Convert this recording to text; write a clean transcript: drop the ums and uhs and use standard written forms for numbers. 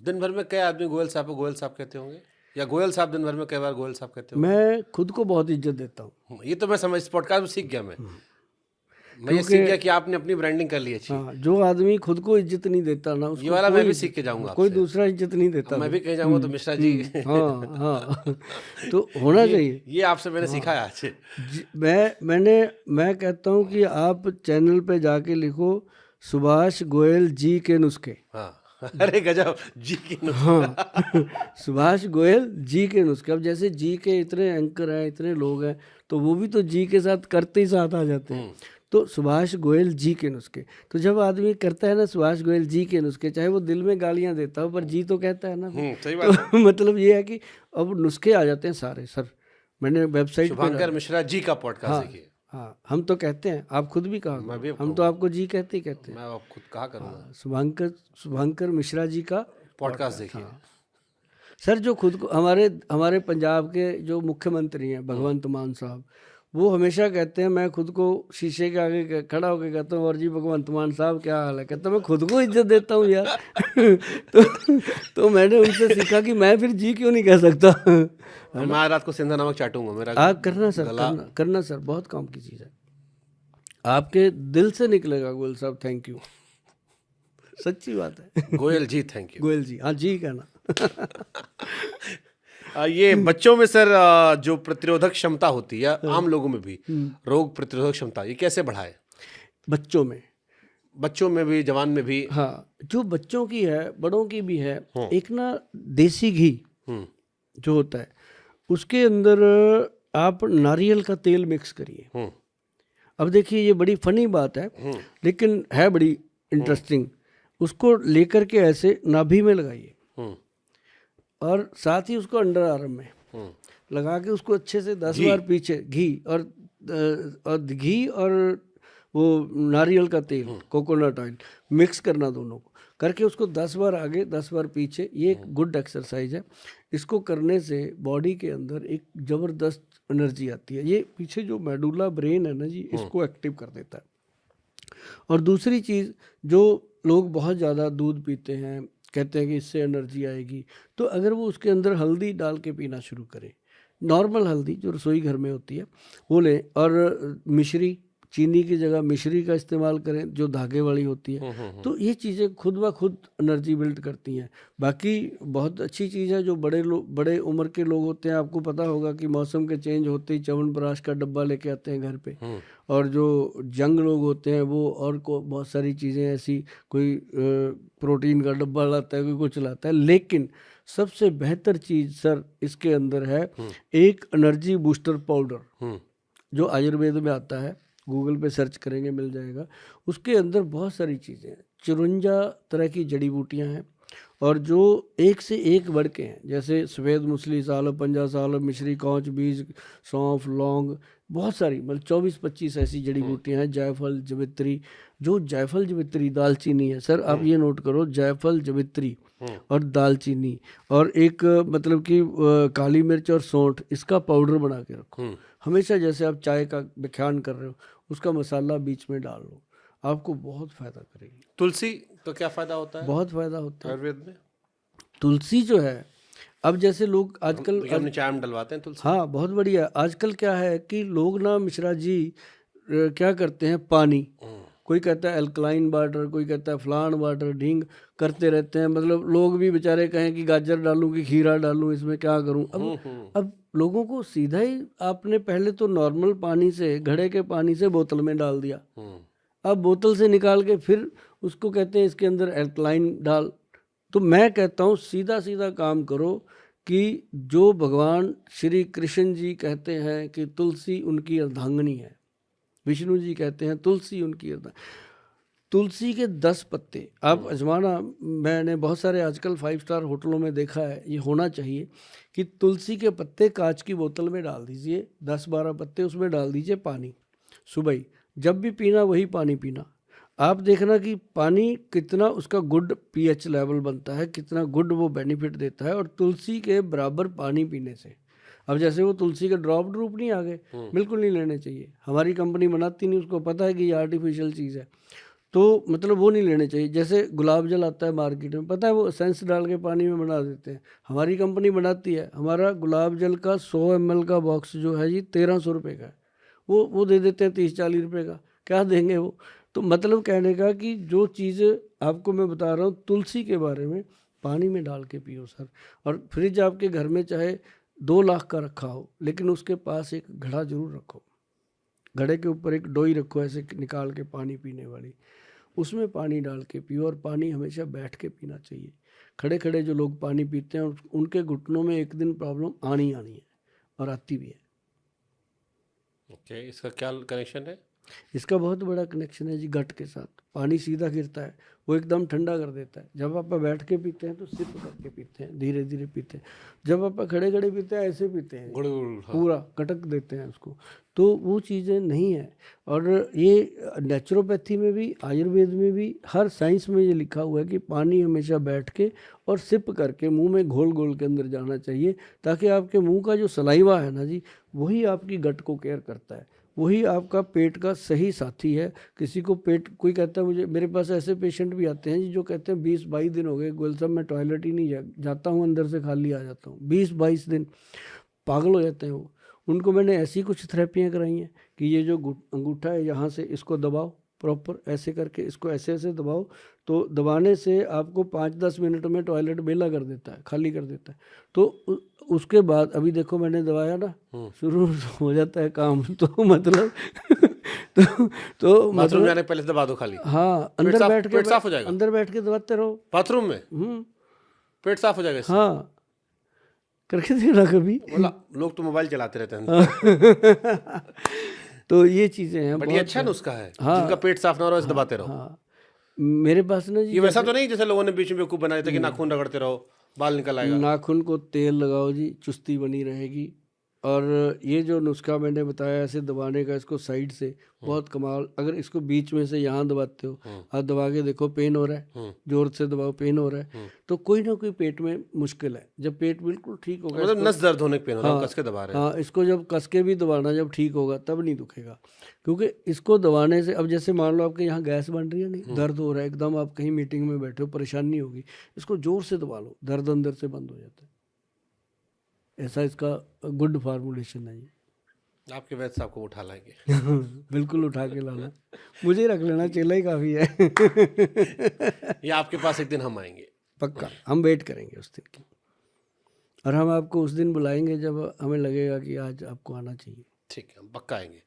दिन भर में कई आदमी गोयल साहब को गोयल साहब कहते होंगे, या गोयल साहब दिन भर में कई बार गोयल साहब कहते होंगे? मैं खुद को बहुत इज्जत देता हूँ, ये तो मैं समझ, इस पॉडकास्ट में सीख गया मैं ये क्योंकि सीख गया कि आपने अपनी ब्रांडिंग कर ली अच्छी। हाँ, जो आदमी खुद को इज्जत नहीं देता ना, उसको ये वाला मैं कोई भी सीख के जाऊंगा कोई आपसे। दूसरा इज्जत नहीं देता। मैं भी कहीं जाऊंगा तो मिश्रा जी हाँ हाँ तो होना चाहिए। ये आपसे मैंने सीखा है आज। मैं कहता हूँ कि आप चैनल पे जाके लिखो सुभाष गोयल जी के नुस्खे। हाँ अरे गजब, जी के नुस्खे। हाँ सुभाष गोयल जी के नुस्खे। अब जैसे जी के इतने एंकर हैं, इतने लोग हैं, तो वो भी तो जी के साथ करते ही साथ आ जाते हैं। तो सुभाष गोयल जी के नुस्खे, तो जब आदमी करता है ना सुभाष गोयल जी के नुस्खे, चाहे वो दिल में गालियां देता हो पर जी तो कहता है ना। सही बात तो मतलब ये है कि अब नुस्खे आ जाते हैं सारे। सर मैंने वेबसाइट पे शुभंकर मिश्रा जी का पॉडकास्ट हाँ देखिए। हाँ, हम तो कहते हैं, आप खुद भी कहा मैं भी अब हम तो आपको जी कहते ही कहते हैं। मैं अब खुद कहा करूँगा। शुभंकर मिश्रा जी का पॉडकास्ट देखिए। सर जो खुद को हमारे पंजाब के जो मुख्यमंत्री हैं भगवंत मान साहब, वो हमेशा कहते हैं, मैं खुद को शीशे के आगे खड़ा होकर कहता हूँ, और जी भगवंत मान साहब क्या हाल है, कहता मैं खुद को इज्जत देता हूँ यार। तो मैंने उनसे सीखा कि मैं फिर जी क्यों नहीं कह सकता। मैं आज रात को सिंधा नमक चाटूंगा मेरा। आप करना सर, करना सर, बहुत काम की चीज़ है, आपके दिल से निकलेगा गोयल साहब थैंक यू, सच्ची बात है। गोयल जी थैंक यू। गोयल जी, हाँ जी कहना। ये बच्चों में सर जो प्रतिरोधक क्षमता होती है, आम लोगों में भी रोग प्रतिरोधक क्षमता, ये कैसे बढ़ाए? बच्चों में भी, जवान में भी। हाँ, जो बच्चों की है, बड़ों की भी है। एक ना देसी घी जो होता है, उसके अंदर आप नारियल का तेल मिक्स करिए। अब देखिए ये बड़ी फनी बात है, लेकिन है बड़ी इंटरेस्टिंग। उसको लेकर के ऐसे नाभि में लगाइए, और साथ ही उसको अंडर आर्म में लगा के उसको अच्छे से 10 बार पीछे घी और वो नारियल का तेल, कोकोनट ऑयल मिक्स करना, दोनों को करके उसको 10 बार आगे 10 बार पीछे। ये एक गुड एक्सरसाइज है। इसको करने से बॉडी के अंदर एक ज़बरदस्त एनर्जी आती है। ये पीछे जो मेडुला ब्रेन है ना जी, इसको एक्टिव कर देता है। और दूसरी चीज़, जो लोग बहुत ज़्यादा दूध पीते हैं, कहते हैं कि इससे एनर्जी आएगी, तो अगर वो उसके अंदर हल्दी डाल के पीना शुरू करें, नॉर्मल हल्दी जो रसोई घर में होती है वो लें, और मिश्री, चीनी की जगह मिश्री का इस्तेमाल करें जो धागे वाली होती है। तो ये चीज़ें खुद ब खुद एनर्जी बिल्ड करती हैं। बाकी बहुत अच्छी चीज़ है, जो बड़े उम्र के लोग होते हैं, आपको पता होगा कि मौसम के चेंज होते ही च्यवनप्राश का डब्बा लेके आते हैं घर पे। और जो यंग लोग होते हैं वो और को बहुत सारी चीज़ें ऐसी, कोई प्रोटीन का डब्बा लाता है, कोई कुछ लाता है। लेकिन सबसे बेहतर चीज़ सर इसके अंदर है एक एनर्जी बूस्टर पाउडर, जो आयुर्वेद में आता है, गूगल पे सर्च करेंगे मिल जाएगा। उसके अंदर बहुत सारी चीज़ें हैं, 54 तरह की जड़ी बूटियां हैं, और जो एक से एक बढ़ के हैं, जैसे सफ़ेद मूसली, सालब, पंजा सालब, मिश्री, कौच बीज, सौंफ, लौंग, बहुत सारी, मतलब 24-25 ऐसी जड़ी बूटियां हैं। जायफल, जवित्री, जो जायफल, जवित्री, दालचीनी है सर, आप ये नोट करो, जायफल, जवित्री और दालचीनी, और एक मतलब कि काली मिर्च और सौंठ, इसका पाउडर बना के रखो हमेशा। जैसे आप चाय का व्याख्यान कर रहे हो, उसका मसाला बीच में डाल लो, आपको बहुत फ़ायदा करेगी। तुलसी तो क्या फ़ायदा होता है? बहुत फ़ायदा होता है आयुर्वेद में तुलसी जो है। अब जैसे लोग आजकल अपनी चाय में डलवाते हैं तुलसी। हाँ, बहुत बढ़िया। आजकल क्या है कि लोग ना मिश्रा जी क्या करते हैं, पानी, कोई कहता है अल्कलाइन वाटर, कोई कहता है फलान वाटर, ढींग करते रहते हैं। मतलब लोग भी बेचारे कहें कि गाजर डालूं कि खीरा डालूं, इसमें क्या करूं। अब लोगों को सीधा ही आपने पहले तो नॉर्मल पानी से, घड़े के पानी से बोतल में डाल दिया, अब बोतल से निकाल के फिर उसको कहते हैं इसके अंदर अल्कलाइन डाल। तो मैं कहता हूँ सीधा सीधा काम करो कि जो भगवान श्री कृष्ण जी कहते हैं कि तुलसी उनकी अर्धांगिनी है, विष्णु जी कहते हैं तुलसी उनकी तुलसी के 10 पत्ते आप आजमाना। मैंने बहुत सारे आजकल 5 स्टार होटलों में देखा है, ये होना चाहिए कि तुलसी के पत्ते कांच की बोतल में डाल दीजिए, 10-12 पत्ते उसमें डाल दीजिए, पानी सुबह ही जब भी पीना वही पानी पीना। आप देखना कि पानी कितना उसका गुड पीएच लेवल बनता है, कितना गुड वो बेनिफिट देता है। और तुलसी के बराबर पानी पीने से, अब जैसे वो तुलसी के ड्रॉप नहीं आ गए, बिल्कुल नहीं लेने चाहिए, हमारी कंपनी बनाती नहीं, उसको पता है कि ये आर्टिफिशियल चीज़ है। तो मतलब वो नहीं लेने चाहिए। जैसे गुलाब जल आता है मार्केट में, पता है वो एसेंस डाल के पानी में बना देते हैं। हमारी कंपनी बनाती है, हमारा गुलाब जल का 100 ml का बॉक्स जो है जी 1300 रुपये का है, वो दे देते हैं 30-40 रुपये का। क्या देंगे वो? तो मतलब कहने का कि जो चीज़ आपको मैं बता रहा हूँ तुलसी के बारे में, पानी में डाल के पियो सर। और फ्रिज आपके घर में चाहे 2 लाख का रखा हो, लेकिन उसके पास एक घड़ा जरूर रखो। घड़े के ऊपर एक डोई रखो ऐसे निकाल के पानी पीने वाली, उसमें पानी डाल के पियो। और पानी हमेशा बैठ के पीना चाहिए। खड़े खड़े जो लोग पानी पीते हैं उनके घुटनों में एक दिन प्रॉब्लम आनी है, और आती भी है। ओके, इसका क्या कनेक्शन है? इसका बहुत बड़ा कनेक्शन है जी गट के साथ। पानी सीधा गिरता है, वो एकदम ठंडा कर देता है। जब आप बैठ के पीते हैं तो सिप करके पीते हैं, धीरे धीरे पीते हैं। जब आप खड़े खड़े पीते हैं ऐसे पीते हैं, गुड़ हाँ। पूरा कटक देते हैं उसको। तो वो चीज़ें नहीं है। और ये नेचुरोपैथी में भी, आयुर्वेद में भी, हर साइंस में ये लिखा हुआ है कि पानी हमेशा बैठ के और सिप करके मुंह में घोल घोल के अंदर जाना चाहिए, ताकि आपके मुंह का जो सलाइवा है ना जी, वही आपकी गट को केयर करता है, वही आपका पेट का सही साथी है। किसी को पेट, कोई कहता है मुझे, मेरे पास ऐसे पेशेंट भी आते हैं जी जो कहते हैं 20-22 दिन हो गए गोयल साहब मैं टॉयलेट ही नहीं जाता हूँ, अंदर से खाली आ जाता हूँ। 20-22 दिन पागल हो जाते हैं वो। उनको मैंने ऐसी कुछ थेरेपियाँ कराई हैं कि ये जो अंगूठा है यहाँ से इसको दबाओ, प्रॉपर ऐसे करके इसको ऐसे ऐसे दबाओ, तो दबाने से आपको 5-10 मिनट में टॉयलेट बेला कर देता है, खाली कर देता है। तो उसके बाद अभी देखो मैंने दबाया ना, शुरू हो जाता है काम। तो मतलब तो बाथरूम मतलब जाने पहले दबा दो खाली। हाँ, अंदर बैठ के, पेट साफ हो जाएगा अंदर बैठ के दबाते रहो बाथरूम में, पेट साफ हो जाएगा इससे। हाँ, करके देखना कभी। बोला लोग तो मोबाइल चलाते रहते हैं। तो ये चीज़ें हैं, बट ये अच्छा नुस्खा है। हाँ, जिनका पेट साफ ना हो रहा है दबाते रहो। हाँ, मेरे पास ना जी ये वैसा तो नहीं जैसे लोगों ने बीच में बेवकूफ बना देता कि नाखून रगड़ते रहो बाल निकल आएगा। नाखून को तेल लगाओ जी, चुस्ती बनी रहेगी। और ये जो नुस्खा मैंने बताया ऐसे दबाने का, इसको साइड से बहुत कमाल। अगर इसको बीच में से यहाँ दबाते हो, आप दबा के देखो पेन हो रहा है, जोर से दबाओ पेन हो रहा है, तो कोई ना कोई पेट में मुश्किल है। जब पेट बिल्कुल ठीक होगा, मतलब नस दर्द होने के पेन हो रहा है, कस के दबा रहे हैं। हाँ, इसको जब कस के भी दबाना, जब ठीक होगा तब नहीं दुखेगा। क्योंकि इसको दबाने से, अब जैसे मान लो आपके यहाँ गैस बन रही है, नहीं दर्द हो रहा है एकदम, आप कहीं मीटिंग में बैठे हो, परेशानी होगी, इसको जोर से दबा लो, दर्द अंदर से बंद हो जाता है। ऐसा इसका गुड फार्मूलेशन है जी। आपके वैद्य साहब को उठा लाएंगे। बिल्कुल उठा के लाना, मुझे रख लेना, चेला ही काफ़ी है। या आपके पास एक दिन हम आएंगे, पक्का हम वेट करेंगे उस दिन की, और हम आपको उस दिन बुलाएंगे जब हमें लगेगा कि आज आपको आना चाहिए। ठीक है, हम पक्का आएंगे।